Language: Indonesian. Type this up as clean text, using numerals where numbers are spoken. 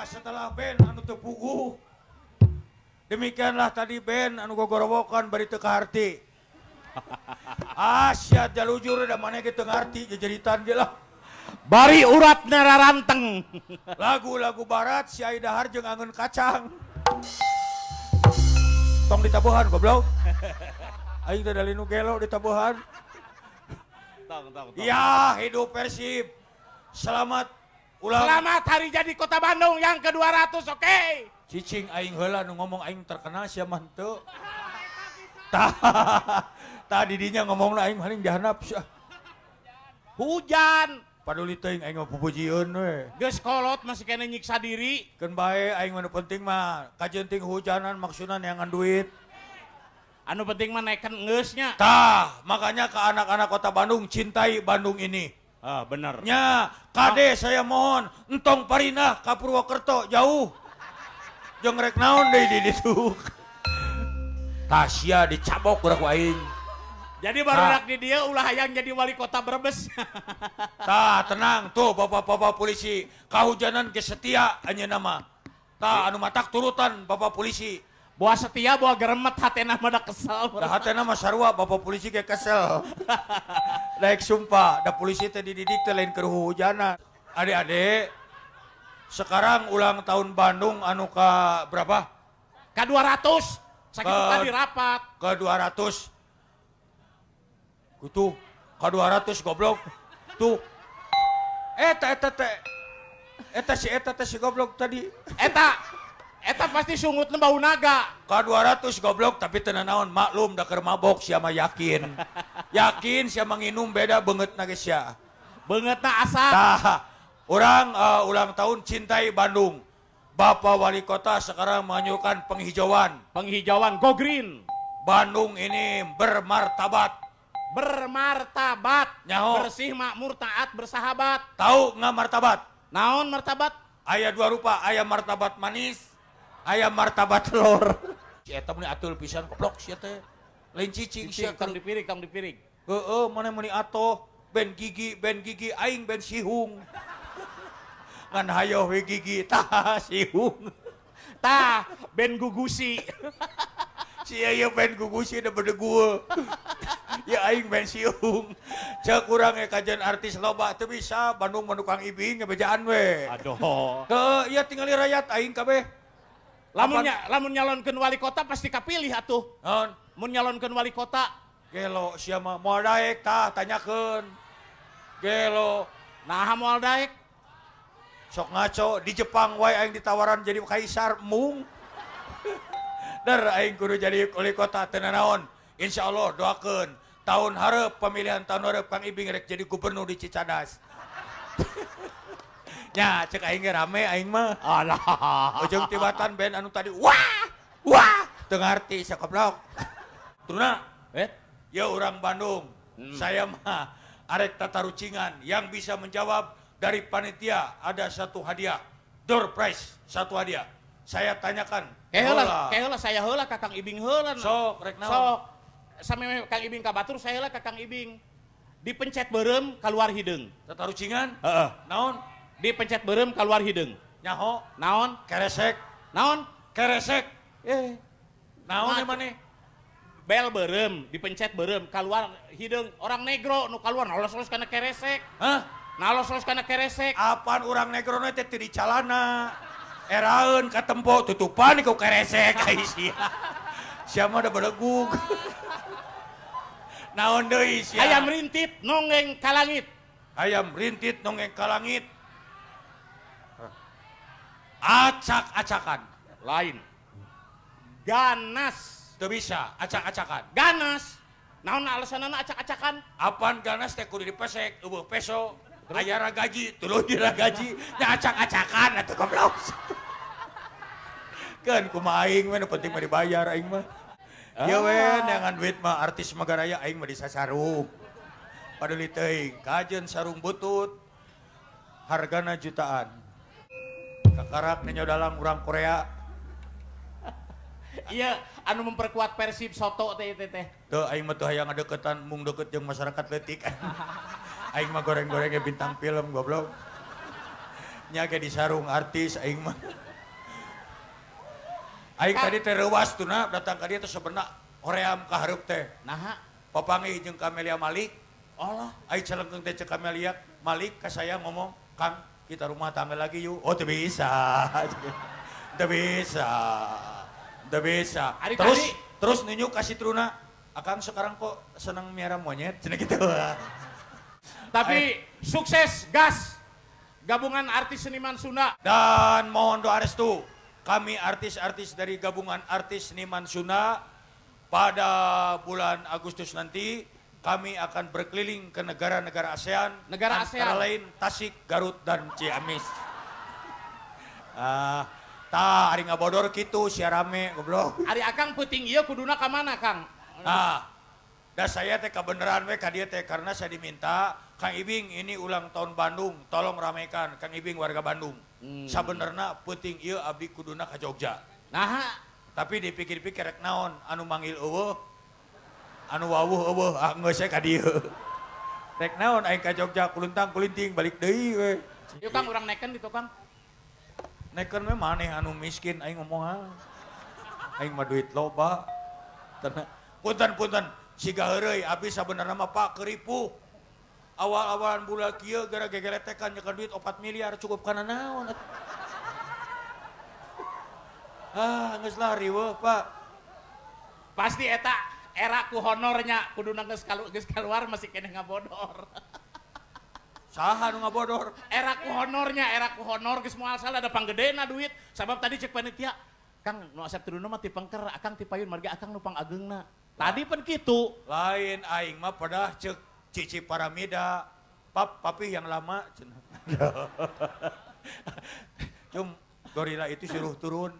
setelah band anu teu puguh. Demikianlah tadi band anu gogorowokan bari teu kaharti. Sia jalujur da maneh ge teu ngarti jejeritan ge lah. Bari urat nararanteng. Lagu-lagu barat si Aidahar jeung angeun kacang. Tong ditabuhan goblok. Aing teh dalinu gelo ditabuhan. Tong. Ya, hidup Persib. Selamat ulang. Selamat hari jadi Kota Bandung yang ke-200, oke? Cicing aing heula nu ngomong aing terkenal sia mah henteu. Tah didinya ngomongna aing paling dihanap sia. Hujan. Paduli teuing aing mah pupujieun we. Geus kolot masih kena nyiksa diri. Keun bae aing mah nu penting mah kajenting hujanan maksudna neangan duit. Anu penting mah naikkan ngeusnya. Tah, makanya ke anak-anak Kota Bandung cintai Bandung ini. Ah, bener. Nya, kade saya mohon entong parinah ka Purwokerto jauh. Jeung rek naon deui di ditu. Tah sia dicabok udah ku aing. Jadi barudak di dia ulah hayang jadi wali kota Brebes. Tah tenang tuh bapak-bapak polisi, kahujanan ge setia anjeunna mah. Tah anu matak turutan bapak polisi. Buah setia, buah geremet, hatena mah da kesel. Da hatena mah sarua bapak polisi ge kesel. Daek sumpah, da polisi teh dididik teh lain keur hujanan. Adik-adik, sekarang ulang tahun Bandung anu ka berapa? Ka-200. Sakitu tadi rapat. Ke-200. Kutu, K200 goblok. Tuh. Eta si goblok tadi. Eta pasti sungutna bau naga. K200 goblok tapi teu naon maklum da keur mabok sia mah yakin. Yakin sia mah nginum beda beungeutna ge sia. Beungeutna asap. Tah, urang ulang tahun cintai Bandung. Bapak Wali Kota sekarang menganjurkan penghijauan. Penghijauan go green. Bandung ini bermartabat. Bermartabat. Nyaho. Bersih, makmur, taat, bersahabat. Tahu nggak martabat? Naon martabat? Aya dua rupa, aya martabat manis, aya martabat telur. Si eta meni atul pisan goblok sia teh. Lain cicing sia Tong dipiring, tong dipiring. Heeh, mana meni atoh ben gigi aing ben sihung. Ngan hayo we gigi tah sihung. Tah ben gugusi. Si aya ben gugusi da bedegul. Ya aing ben sihung. Ceuk urang ge kajian artis loba teu bisa Bandung menukang ibing ngebejaan we. Aduh. Teu ieu tingali rakyat aing kabeh. Lamun nyalonkeun wali kota pasti kapilih atuh. Naon? Mun nyalonkeun wali kota. Gelo sia mah moal daek tah tanyakeun. Gelo Nah moal daek. sok ngaco di Jepang wae aing ditawaran jadi kaisar mung. Dar aing kudu jadi wali kota teu naon. Insyaallah doakeun tahun hareup pemilihan tahun hareup Kang Ibing rek jadi gubernur di Cicadas. Nya cek aing ge rame aing mah. Alah. Ujung tibatan band anu tadi wah teu ngarti sakoblok. Tuna, ya orang Bandung. Saya mah arek tatarucingan yang bisa menjawab dari panitia ada satu hadiah. Door prize, satu hadiah. Saya tanyakan. Heula saya heula ka Kang Ibing heula. Sok rek naon? Sok. Sami Kang Ibing ka batur saya heula ka Kang Ibing. Dipencet beureum keluar hideung. Tatarucingan? Heeh. Naon? Dipencet beureum keluar hideung. Nyaho? Naon? Keresek? Naon? Keresek? Naon Nah, emane? Bel beureum, dipencet beureum keluar hideung. Orang negro nu keluar nalos-los kana keresek. Hah? Nalos-los kana keresek. Apaan orang negro teh teu di calana? Eraeun ka tempo tutupan ku keresek ai sia. Sia mah da belegug. Naon deui sia? Ayam rintit nonggeng ka langit. Ayam rintit nongeng ka langit. Acak-acakan. Lain. Ganas. Teu bisa acak-acakan. Ganas. Naon alasanana acak-acakan? Apaan ganas teh kudu dipesek eueuh peso. Aya ragaji, tuluy diragaji, nya acak-acakan atuh goblok. Kan kumaha aing mah nu penting mah dibayar aing mah. Ieu we dengan duit mah artis magaraya aing mah disasarung. Padahal teuing kajeun sarung butut hargana jutaan. Kakarak nyodalang urang Korea. Iya, anu memperkuat Persib soto teh teh. Teu aing mah teu hayang ngadeukeutan mung deukeut jeung masyarakat leutik. Aing mah goreng-gorengnya bintang film goblok. nya ge di sarung artis aing mah. Aing tadi teh reuwas tuna datang ka dieu teh sebenarnya hoream ka hareup teh. Naha? Papanggih jeung Camelia Malik. Allah. Aing celengkeung teh cek Camelia Malik ka saya ngomong, "Kang, kita rumah tangga lagi yuk." Oh, teu bisa. Teu bisa. Teu bisa. Terus nunjuk kasih Truna, "Akang sekarang kok senang miara monyet?" Cenah gitu. Tapi sukses, gas. Gabungan artis seniman Sunda. Dan mohon doa restu kami artis-artis dari gabungan artis seniman Sunda pada bulan Agustus nanti kami akan berkeliling ke negara-negara ASEAN. Negara antara ASEAN. lain Tasik, Garut, dan Ciamis. Tah ari ngabodor kitu sia rame goblok. Ari Akang peuting ieu kuduna ka mana, Kang? Da saya teh kabeneran we ka dieu teh karena saya diminta Kang Ibing ini ulang tahun Bandung, tolong ramekan Kang Ibing warga Bandung. Sabenerna peuting ieu abdi kuduna ka Jogja. Nah, Tapi dipikir-pikir rek naon anu manggil eueuh, anu wawuh eueuh geus we ka dieu. Rek naon aing ka Jogja kuluntang kulinting balik deui we. yuk Kang urang neken ditu Kang. Neken we maneh anu miskin aing ngomong aing mah duit loba. Punten siga heureuy abdi sabenerna mah Pak keripuh. Awal-awalan bulan kieu gara gegeletekan nyeker duit 4 miliar cukup kana naon. Geus lari weuh Pak. Pasti eta era ku honornya kuduna geus kaluar masih keneh ngabodor. Saha nu ngabodor? Era ku honor geus moal salah ada panggedena duit. Sabab tadi cek panitia, Kang nu asep tuduna mah ti pengker, Akang ti payun marga Akang nu pangageungna. Tadi pun kitu. Lain aing mah pada cek Cici Paramida, papi yang lama. Cum gorila itu suruh turun.